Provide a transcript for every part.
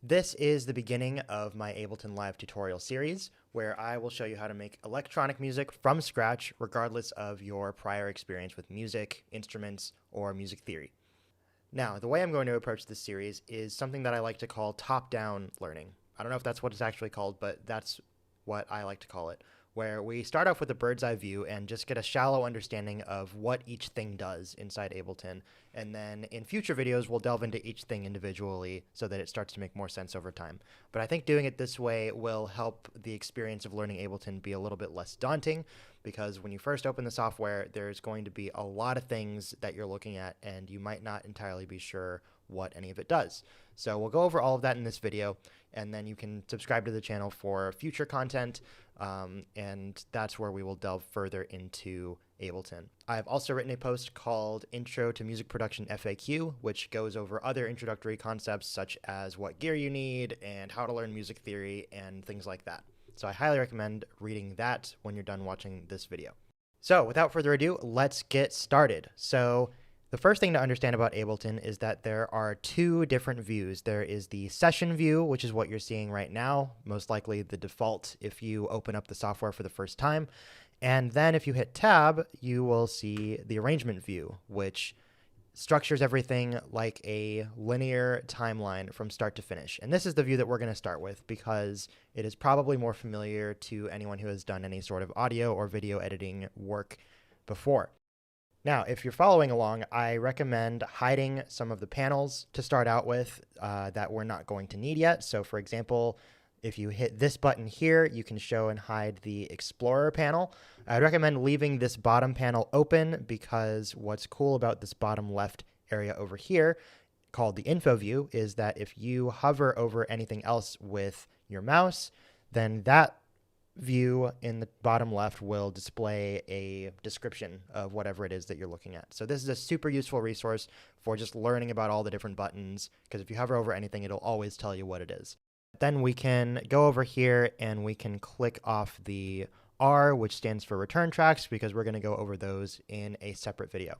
This is the beginning of my Ableton Live tutorial series, where I will show you how to make electronic music from scratch, regardless of your prior experience with music, instruments, or music theory. Now, the way I'm going to approach this series is something that I like to call top-down learning. I don't know if that's what it's actually called, but that's what I like to call it, where we start off with a bird's eye view and just get a shallow understanding of what each thing does inside Ableton. And then in future videos, we'll delve into each thing individually so that it starts to make more sense over time. But I think doing it this way will help the experience of learning Ableton be a little bit less daunting, because when you first open the software, there's going to be a lot of things that you're looking at, and you might not entirely be sure what any of it does. So we'll go over all of that in this video, and then you can subscribe to the channel for future content, and that's where we will delve further into Ableton. I've also written a post called Intro to Music Production FAQ, which goes over other introductory concepts such as what gear you need and how to learn music theory and things like that. So I highly recommend reading that when you're done watching this video. So without further ado, let's get started. So the first thing to understand about Ableton is that there are two different views. There is the session view, which is what you're seeing right now, most likely the default if you open up the software for the first time. And then if you hit tab, you will see the arrangement view, which structures everything like a linear timeline from start to finish. And this is the view that we're going to start with because it is probably more familiar to anyone who has done any sort of audio or video editing work before. Now, if you're following along, I recommend hiding some of the panels to start out with that we're not going to need yet. So for example, if you hit this button here, you can show and hide the Explorer panel. I'd recommend leaving this bottom panel open because what's cool about this bottom left area over here, called the Info view, is that if you hover over anything else with your mouse, then that view in the bottom left will display a description of whatever it is that you're looking at. So this is a super useful resource for just learning about all the different buttons, because if you hover over anything, it'll always tell you what it is. Then we can go over here and we can click off the R, which stands for return tracks, because we're going to go over those in a separate video.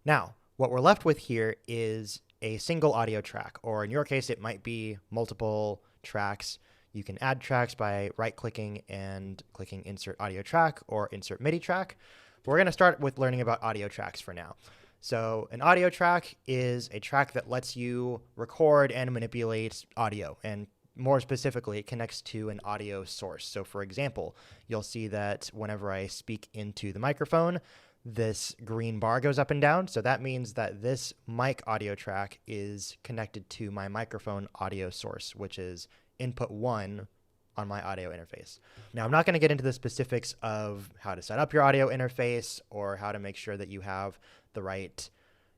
Now, what we're left with here is a single audio track, or in your case, it might be multiple tracks. You can add tracks by right-clicking and clicking Insert Audio Track or Insert MIDI Track. But we're going to start with learning about audio tracks for now. So an audio track is a track that lets you record and manipulate audio, and more specifically, it connects to an audio source. So for example, you'll see that whenever I speak into the microphone, this green bar goes up and down. So that means that this mic audio track is connected to my microphone audio source, which is input 1 on my audio interface. Now, I'm not going to get into the specifics of how to set up your audio interface or how to make sure that you have the right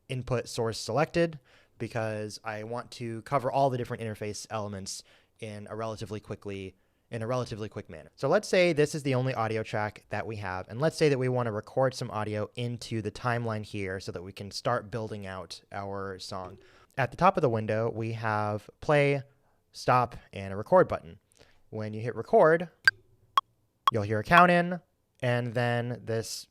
input source selected, because I want to cover all the different interface elements in a relatively quick manner. So let's say this is the only audio track that we have, and let's say that we want to record some audio into the timeline here so that we can start building out our song. At the top of the window, we have play, stop, and a record button. When you hit record, you'll hear a count in, and then this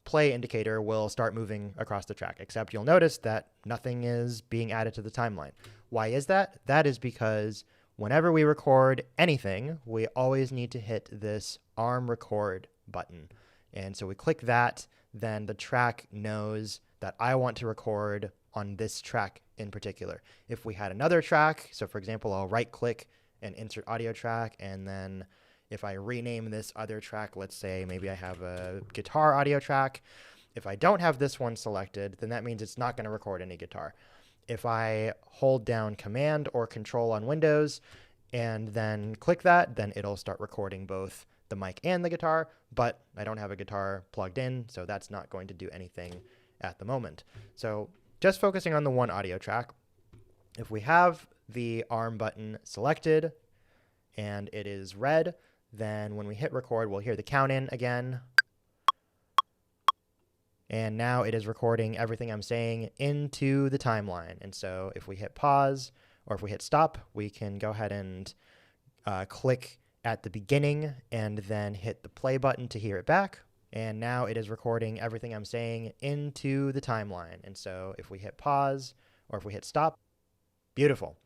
play indicator will start moving across the track, except you'll notice that nothing is being added to the timeline. Why is that? That is because whenever we record anything, we always need to hit this arm record button. And so we click that, then the track knows that I want to record on this track in particular. If we had another track, so for example, I'll right click and insert audio track, and then if I rename this other track, let's say maybe I have a guitar audio track. If I don't have this one selected, then that means it's not going to record any guitar. If I hold down Command or Control on Windows and then click that, then it'll start recording both the mic and the guitar, but I don't have a guitar plugged in, so that's not going to do anything at the moment. So just focusing on the one audio track, if we have the arm button selected and it is red, then when we hit record, we'll hear the count in again. And now it is recording everything I'm saying into the timeline. And so if we hit pause or if we hit stop, we can go ahead and click at the beginning and then hit the play button to hear it back. And now it is recording everything I'm saying into the timeline. And so if we hit pause or if we hit stop, beautiful.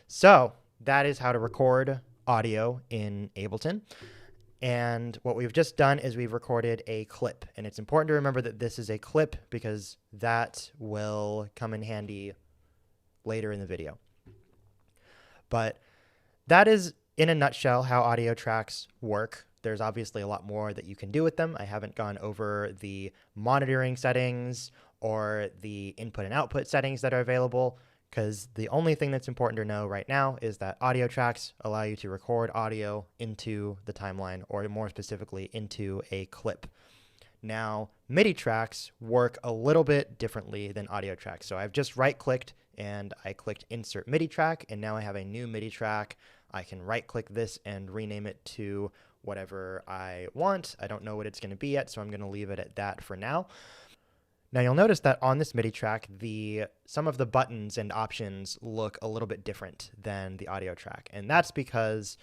So that is how to record audio in Ableton. And what we've just done is we've recorded a clip. And it's important to remember that this is a clip because that will come in handy later in the video. But that is, in a nutshell, how audio tracks work. There's obviously a lot more that you can do with them. I haven't gone over the monitoring settings or the input and output settings that are available, because the only thing that's important to know right now is that audio tracks allow you to record audio into the timeline, or more specifically, into a clip. Now, MIDI tracks work a little bit differently than audio tracks. So I've just right-clicked and I clicked Insert MIDI Track, and now I have a new MIDI track. I can right-click this and rename it to whatever I want. I don't know what it's going to be yet, so I'm going to leave it at that for now. Now you'll notice that on this MIDI track, some of the buttons and options look a little bit different than the audio track. And that's because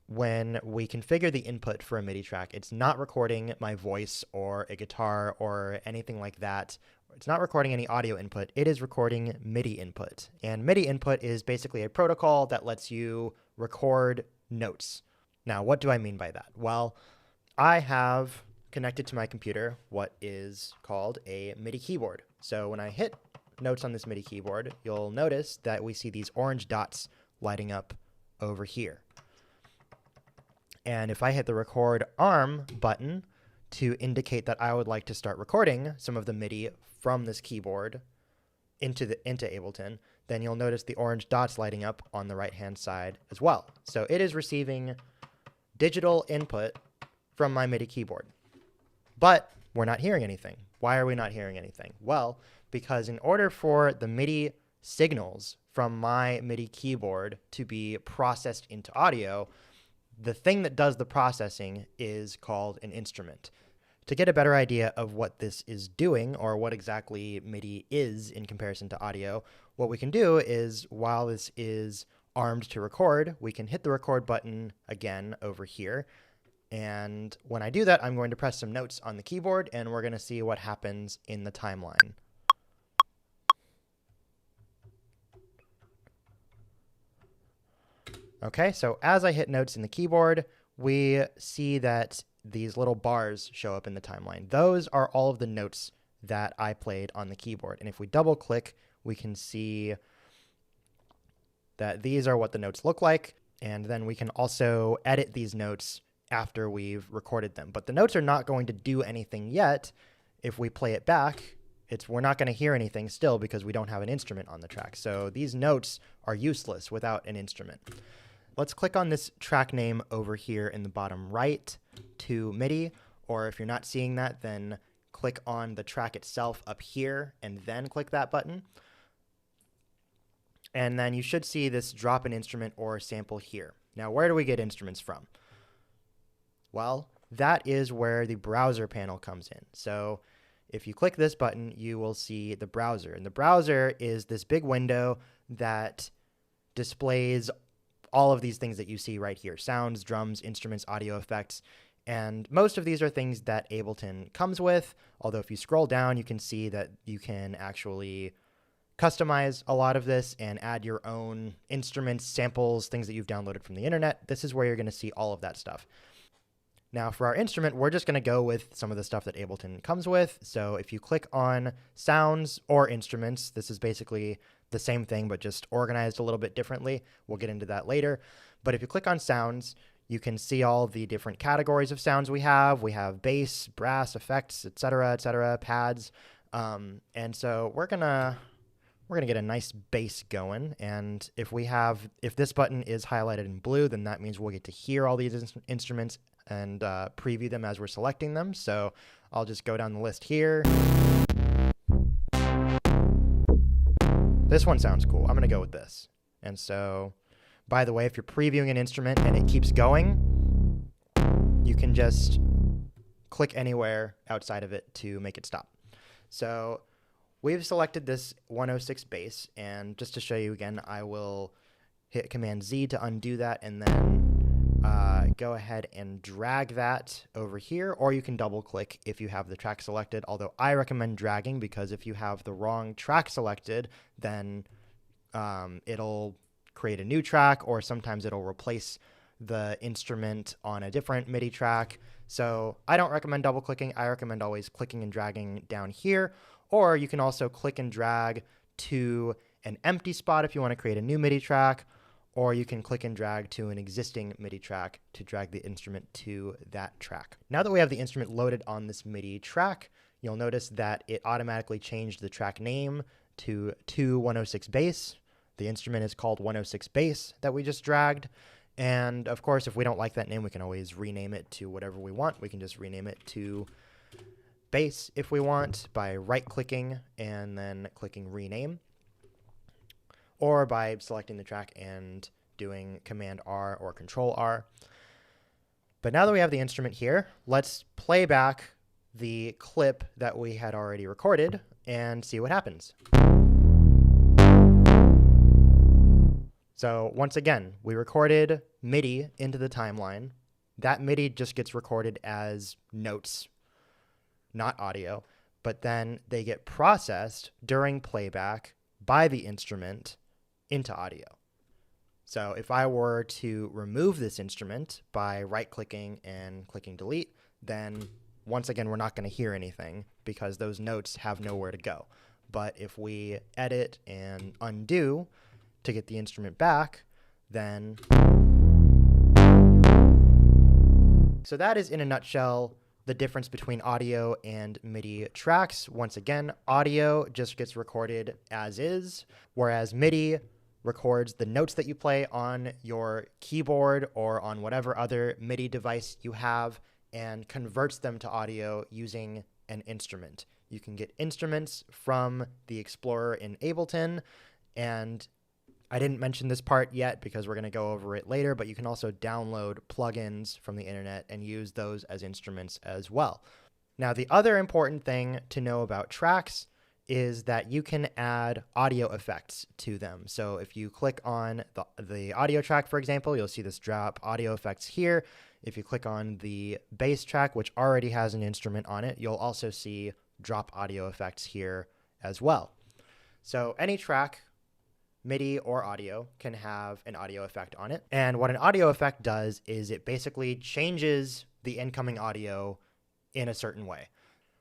when we configure the input for a MIDI track, it's not recording my voice or a guitar or anything like that. It's not recording any audio input. It is recording MIDI input. And MIDI input is basically a protocol that lets you record notes. Now, what do I mean by that? Well, I have connected to my computer what is called a MIDI keyboard. So when I hit notes on this MIDI keyboard, you'll notice that we see these orange dots lighting up over here. And if I hit the record arm button to indicate that I would like to start recording some of the MIDI from this keyboard into Ableton, then you'll notice the orange dots lighting up on the right-hand side as well. So it is receiving digital input from my MIDI keyboard. But we're not hearing anything. Why are we not hearing anything? Well, because in order for the MIDI signals from my MIDI keyboard to be processed into audio, the thing that does the processing is called an instrument. To get a better idea of what this is doing, or what exactly MIDI is in comparison to audio, what we can do is, while this is armed to record, we can hit the record button again over here. And when I do that, I'm going to press some notes on the keyboard, and we're going to see what happens in the timeline. Okay, so as I hit notes in the keyboard, we see that these little bars show up in the timeline. Those are all of the notes that I played on the keyboard. And if we double click, we can see that these are what the notes look like. And then we can also edit these notes after we've recorded them. But the notes are not going to do anything yet. If we play it back, we're not going to hear anything still because we don't have an instrument on the track. So these notes are useless without an instrument. Let's click on this track name over here in the bottom right to MIDI, or if you're not seeing that, then click on the track itself up here and then click that button. And then you should see this drop an instrument or sample here. Now, where do we get instruments from? Well, that is where the browser panel comes in. So if you click this button, you will see the browser. And the browser is this big window that displays all of these things that you see right here: sounds, drums, instruments, audio effects. And most of these are things that Ableton comes with, although if you scroll down, you can see that you can actually customize a lot of this and add your own instruments, samples, things that you've downloaded from the internet. This is where you're going to see all of that stuff. Now for our instrument, we're just going to go with some of the stuff that Ableton comes with. So if you click on sounds or instruments, this is basically the same thing, but just organized a little bit differently. We'll get into that later. But if you click on sounds, you can see all the different categories of sounds we have. We have bass, brass, effects, etc., pads. And so we're gonna get a nice bass going. And if this button is highlighted in blue, then that means we'll get to hear all these instruments and preview them as we're selecting them. So I'll just go down the list here. This one sounds cool. I'm gonna go with this. And so, by the way, if you're previewing an instrument and it keeps going, you can just click anywhere outside of it to make it stop. So we've selected this 106 bass, and just to show you again, I will hit Command Z to undo that, and then go ahead and drag that over here, or you can double click if you have the track selected, although I recommend dragging because if you have the wrong track selected, then it'll create a new track, or sometimes it'll replace the instrument on a different MIDI track. So I don't recommend double clicking. I recommend always clicking and dragging down here, or you can also click and drag to an empty spot if you want to create a new MIDI track, or you can click and drag to an existing MIDI track to drag the instrument to that track. Now that we have the instrument loaded on this MIDI track, you'll notice that it automatically changed the track name to 106 bass. The instrument is called 106 bass that we just dragged. And of course, if we don't like that name, we can always rename it to whatever we want. We can just rename it to bass if we want by right-clicking and then clicking rename, or by selecting the track and doing Command R or Control R. But now that we have the instrument here, let's play back the clip that we had already recorded and see what happens. So once again, we recorded MIDI into the timeline. That MIDI just gets recorded as notes, not audio, but then they get processed during playback by the instrument into audio. So if I were to remove this instrument by right-clicking and clicking delete, then once again, we're not going to hear anything because those notes have nowhere to go. But if we edit and undo to get the instrument back, then... So that is, in a nutshell, the difference between audio and MIDI tracks. Once again, audio just gets recorded as is, whereas MIDI records the notes that you play on your keyboard or on whatever other MIDI device you have and converts them to audio using an instrument. You can get instruments from the Explorer in Ableton, and I didn't mention this part yet because we're going to go over it later, but you can also download plugins from the internet and use those as instruments as well. Now, the other important thing to know about tracks is that you can add audio effects to them. So if you click on the audio track, for example, you'll see this drop audio effects here. If you click on the bass track, which already has an instrument on it, you'll also see drop audio effects here as well. So any track, MIDI or audio, can have an audio effect on it. And what an audio effect does is it basically changes the incoming audio in a certain way.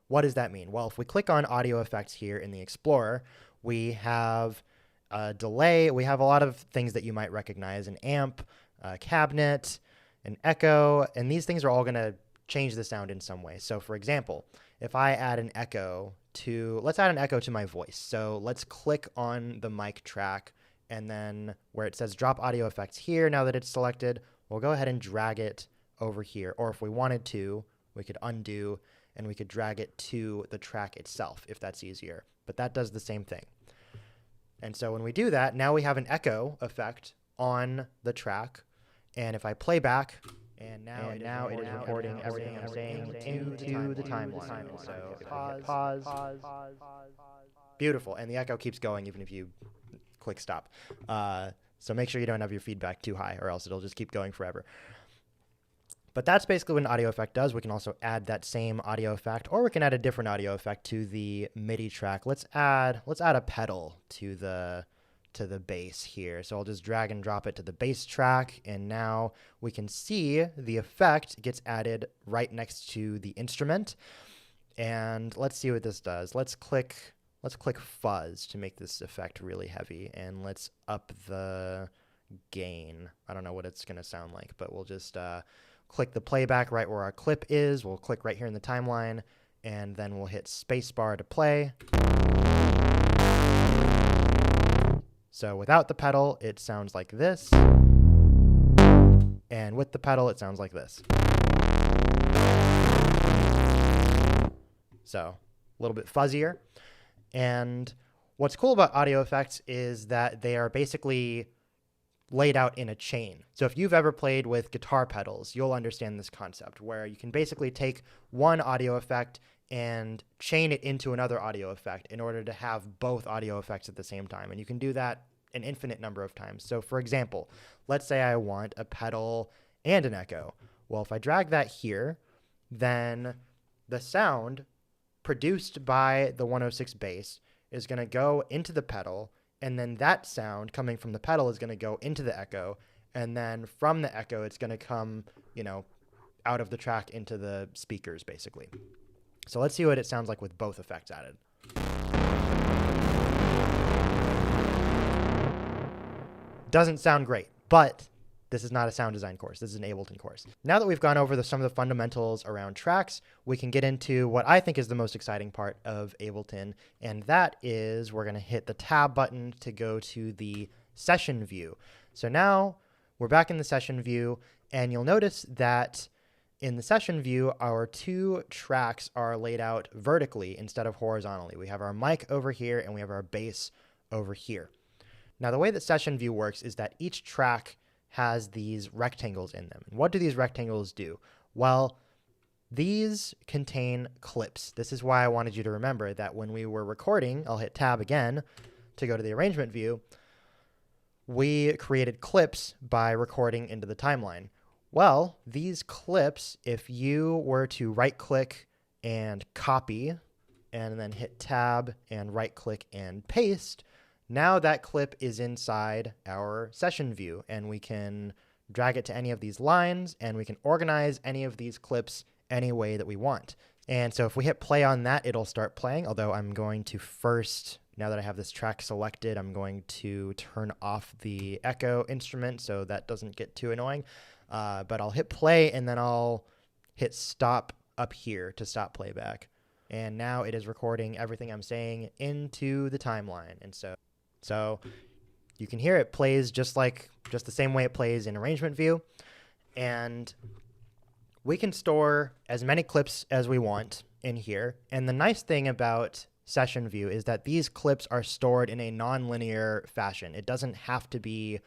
What does that mean? Well, if we click on audio effects here in the Explorer, we have a delay. We have a lot of things that you might recognize: an amp, a cabinet, an echo, and these things are all going to change the sound in some way. So for example, if I add an echo to, let's add an echo to my voice. So let's click on the mic track, and then where it says drop audio effects here, now that it's selected, we'll go ahead and drag it over here. Or if we wanted to, we could undo and we could drag it to the track itself if that's easier. But that does the same thing. And so when we do that, now we have an echo effect on the track. And if I play back, and now it is recording everything I'm saying to the timeline. So pause. Beautiful. And the echo keeps going even if you click stop. So make sure you don't have your feedback too high, or else it'll just keep going forever. But that's basically what an audio effect does. We can also add that same audio effect, or we can add a different audio effect to the MIDI track. Let's add a pedal to the bass here. So I'll just drag and drop it to the bass track, and now we can see the effect gets added right next to the instrument. And let's see what this does. Let's click fuzz to make this effect really heavy, and let's up the gain. I don't know what it's going to sound like, but we'll just click the playback right where our clip is. We'll click right here in the timeline, and then we'll hit spacebar to play. So without the pedal, it sounds like this. And with the pedal, it sounds like this. So a little bit fuzzier. And what's cool about audio effects is that they are basically laid out in a chain. So if you've ever played with guitar pedals, you'll understand this concept where you can basically take one audio effect and chain it into another audio effect in order to have both audio effects at the same time. And you can do that an infinite number of times. So for example, let's say I want a pedal and an echo. Well, if I drag that here, then the sound produced by the 106 bass is going to go into the pedal, and then that sound coming from the pedal is going to go into the echo, and then from the echo it's going to come, out of the track into the speakers, basically. So let's see what it sounds like with both effects added. Doesn't sound great, but this is not a sound design course. This is an Ableton course. Now that we've gone over some of the fundamentals around tracks, we can get into what I think is the most exciting part of Ableton, and that is we're going to hit the tab button to go to the session view. So now we're back in the session view, and you'll notice that in the session view, our two tracks are laid out vertically instead of horizontally. We have our mic over here, and we have our bass over here. Now, the way that session view works is that each track has these rectangles in them. And what do these rectangles do? Well, these contain clips. This is why I wanted you to remember that when we were recording, I'll hit tab again to go to the arrangement view, we created clips by recording into the timeline. Well, these clips, if you were to right-click and copy, and then hit tab and right-click and paste, now that clip is inside our session view, and we can drag it to any of these lines, and we can organize any of these clips any way that we want. And so if we hit play on that, it'll start playing, although I'm going to first, now that I have this track selected, I'm going to turn off the echo instrument so that doesn't get too annoying. But I'll hit play, and then I'll hit stop up here to stop playback. And now it is recording everything I'm saying into the timeline. And so you can hear it plays just the same way it plays in arrangement view. And we can store as many clips as we want in here. And the nice thing about session view is that these clips are stored in a non-linear fashion. It doesn't have to be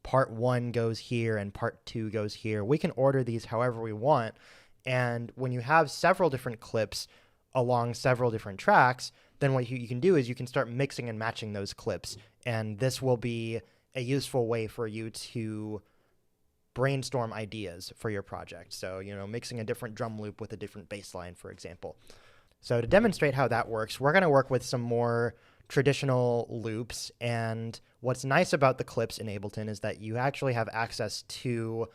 part 1 goes here and part 2 goes here. We can order these however we want. And when you have several different clips along several different tracks, then what you can do is you can start mixing and matching those clips. And this will be a useful way for you to brainstorm ideas for your project. So, mixing a different drum loop with a different bass line, for example. So to demonstrate how that works, we're going to work with some more traditional loops. And what's nice about the clips in Ableton is that you actually have access to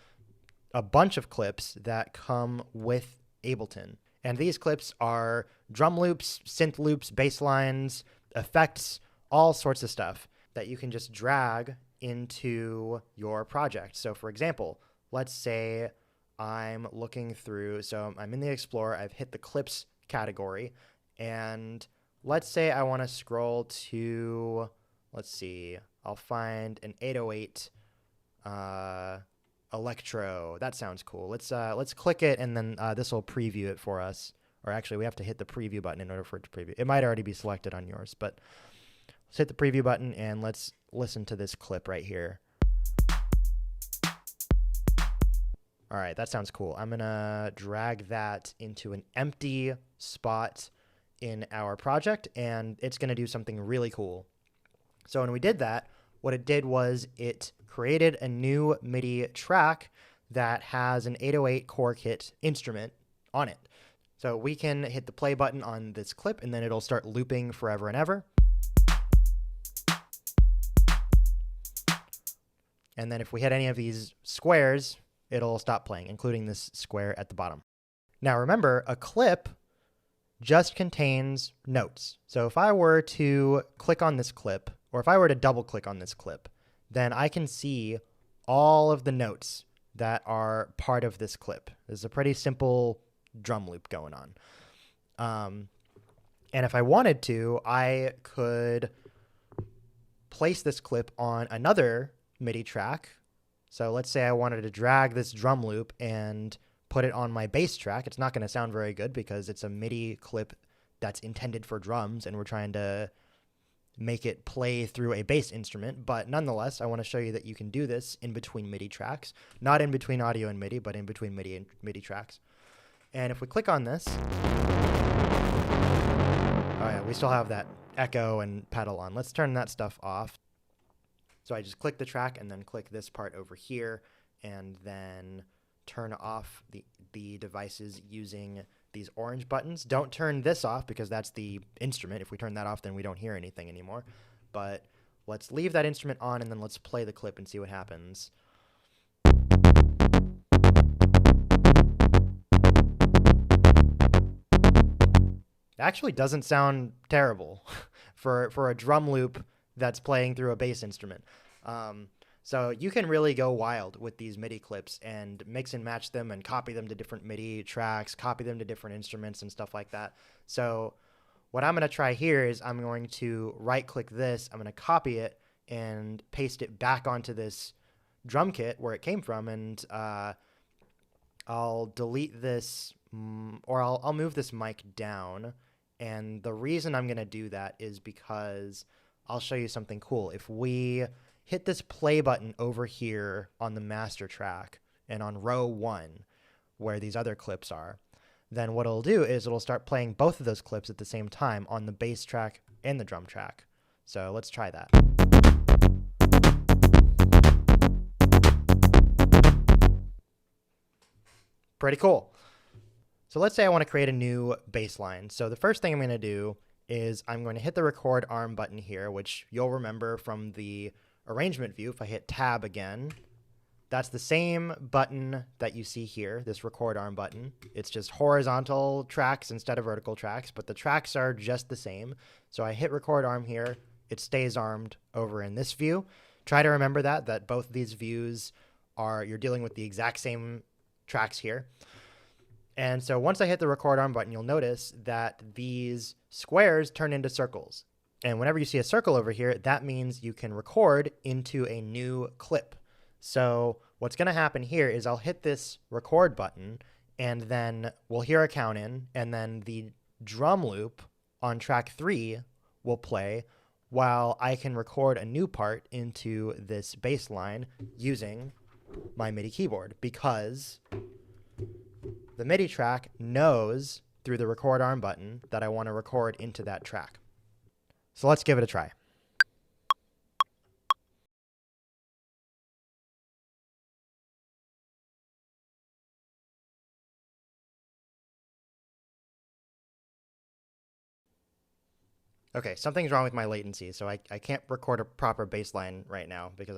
a bunch of clips that come with Ableton. And these clips are drum loops, synth loops, bass lines, effects, all sorts of stuff that you can just drag into your project. So for example, let's say I'm looking through, so I'm in the Explorer, I've hit the clips category, and let's say I want to scroll to, let's see, I'll find an 808 electro. That sounds cool. Let's click it, and then this will preview it for us. Or actually, we have to hit the preview button in order for it to preview. It might already be selected on yours, but let's hit the preview button, and let's listen to this clip right here. All right, that sounds cool. I'm going to drag that into an empty spot in our project, and it's going to do something really cool. So when we did that, what it did was it created a new MIDI track that has an 808 core kit instrument on it. So we can hit the play button on this clip, and then it'll start looping forever and ever. And then if we hit any of these squares, it'll stop playing, including this square at the bottom. Now remember, a clip just contains notes. So if I were to click on this clip, or if I were to double click on this clip, then I can see all of the notes that are part of this clip. There's a pretty simple drum loop going on. And if I wanted to, I could place this clip on another MIDI track. So let's say I wanted to drag this drum loop and put it on my bass track. It's not going to sound very good because it's a MIDI clip that's intended for drums, and we're trying to make it play through a bass instrument. But nonetheless, I want to show you that you can do this in between MIDI tracks. Not in between audio and MIDI, but in between MIDI and MIDI tracks. And if we click on this, oh yeah, we still have that echo and pedal on. Let's turn that stuff off. So I just click the track and then click this part over here, and then turn off the devices using these orange buttons. Don't turn this off because that's the instrument. If we turn that off, then we don't hear anything anymore. But let's leave that instrument on and then let's play the clip and see what happens. It actually doesn't sound terrible for a drum loop that's playing through a bass instrument. So you can really go wild with these MIDI clips and mix and match them and copy them to different MIDI tracks, copy them to different instruments and stuff like that. So what I'm going to try here is I'm going to right-click this, I'm going to copy it and paste it back onto this drum kit where it came from, and I'll delete this, or I'll move this mic down. And the reason I'm going to do that is because I'll show you something cool. If we hit this play button over here on the master track and on row 1 where these other clips are, then what it'll do is it'll start playing both of those clips at the same time on the bass track and the drum track. So let's try that. Pretty cool. So let's say I want to create a new bass line. So the first thing I'm going to do is I'm going to hit the record arm button here, which you'll remember from the arrangement view. If I hit tab again, that's the same button that you see here, this record arm button. It's just horizontal tracks instead of vertical tracks, but the tracks are just the same. So I hit record arm here, it stays armed over in this view. Try to remember that both of these views you're dealing with the exact same tracks here. And so once I hit the record arm button, you'll notice that these squares turn into circles. And whenever you see a circle over here, that means you can record into a new clip. So what's going to happen here is I'll hit this record button, and then we'll hear a count in, and then the drum loop on track 3 will play while I can record a new part into this bass line using my MIDI keyboard, because the MIDI track knows through the record arm button that I want to record into that track. So let's give it a try. Okay, something's wrong with my latency, so I can't record a proper bass line right now because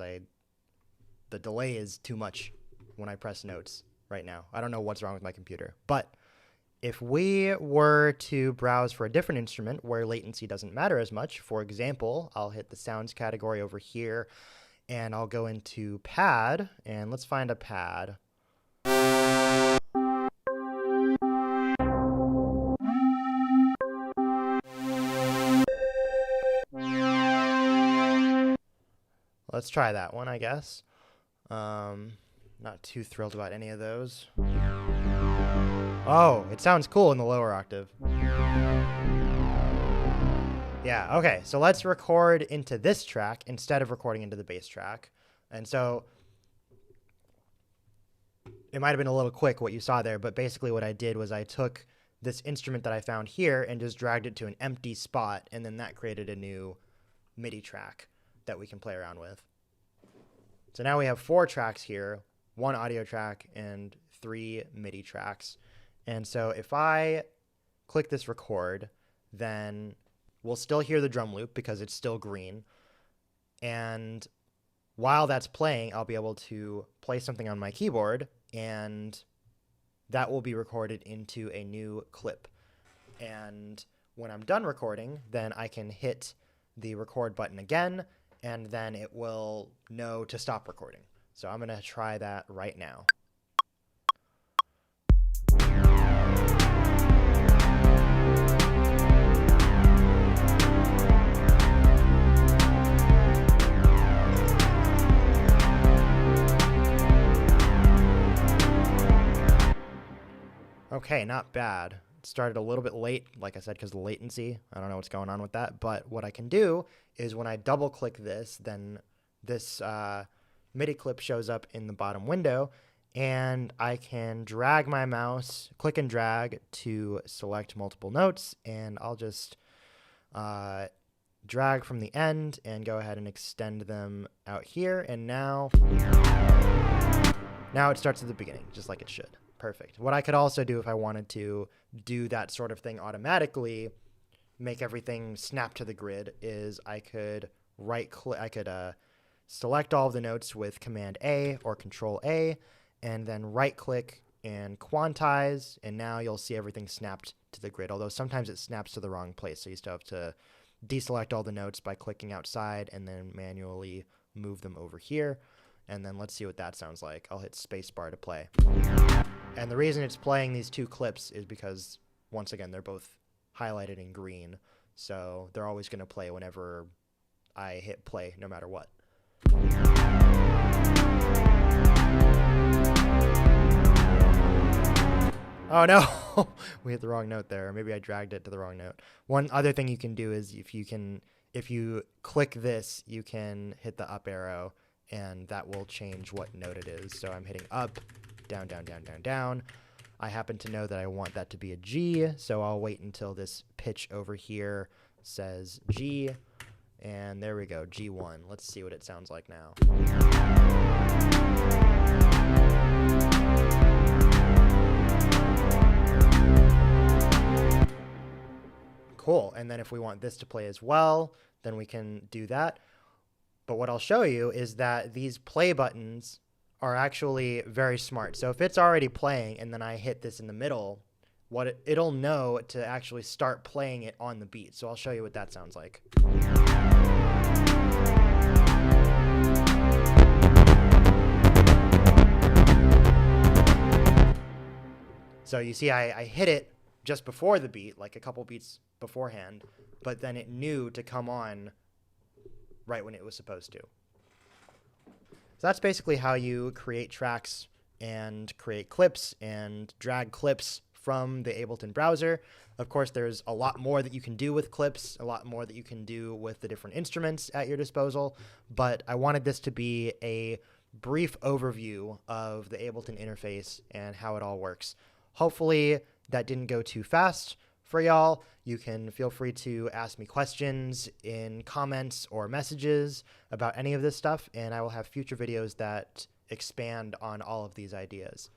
the delay is too much when I press notes right now. I don't know what's wrong with my computer. But if we were to browse for a different instrument where latency doesn't matter as much, for example, I'll hit the sounds category over here and I'll go into pad, and let's find a pad. Let's try that one, I guess. Not too thrilled about any of those. Oh, it sounds cool in the lower octave. Yeah, okay, so let's record into this track instead of recording into the bass track. And so it might have been a little quick what you saw there, but basically what I did was I took this instrument that I found here and just dragged it to an empty spot, and then that created a new MIDI track that we can play around with. So now we have 4 tracks here, 1 audio track and 3 MIDI tracks. And so if I click this record, then we'll still hear the drum loop because it's still green. And while that's playing, I'll be able to play something on my keyboard, and that will be recorded into a new clip. And when I'm done recording, then I can hit the record button again, and then it will know to stop recording. So I'm going to try that right now. Okay, not bad. It started a little bit late, like I said, because of the latency. I don't know what's going on with that. But what I can do is when I double click this, then this MIDI clip shows up in the bottom window, and I can drag my mouse, click and drag to select multiple notes, and I'll just drag from the end and go ahead and extend them out here. And now it starts at the beginning, just like it should. Perfect. What I could also do if I wanted to do that sort of thing automatically, make everything snap to the grid, is I could right click, I could select all of the notes with Command A or Control A, and then right click and quantize, and now you'll see everything snapped to the grid, although sometimes it snaps to the wrong place, so you still have to deselect all the notes by clicking outside and then manually move them over here. And then let's see what that sounds like. I'll hit spacebar to play. And the reason it's playing these two clips is because, once again, they're both highlighted in green, so they're always going to play whenever I hit play, no matter what. Oh no, we hit the wrong note there. Maybe I dragged it to the wrong note. One other thing you can do is if you click this, you can hit the up arrow, and that will change what note it is. So I'm hitting up, down, down, down, down, down. I happen to know that I want that to be a G, so I'll wait until this pitch over here says G, and there we go, G1. Let's see what it sounds like now. Cool, and then if we want this to play as well, then we can do that. But what I'll show you is that these play buttons are actually very smart. So if it's already playing and then I hit this in the middle, it'll know to actually start playing it on the beat. So I'll show you what that sounds like. So you see I hit it just before the beat, like a couple beats beforehand, but then it knew to come on right when it was supposed to. So that's basically how you create tracks and create clips and drag clips from the Ableton browser. Of course, there's a lot more that you can do with clips, a lot more that you can do with the different instruments at your disposal, but I wanted this to be a brief overview of the Ableton interface and how it all works. Hopefully that didn't go too fast for y'all. You can feel free to ask me questions in comments or messages about any of this stuff, and I will have future videos that expand on all of these ideas.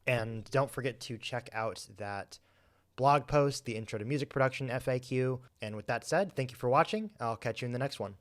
And don't forget to check out that blog post, the Intro to Music Production FAQ. And with that said, thank you for watching. I'll catch you in the next one.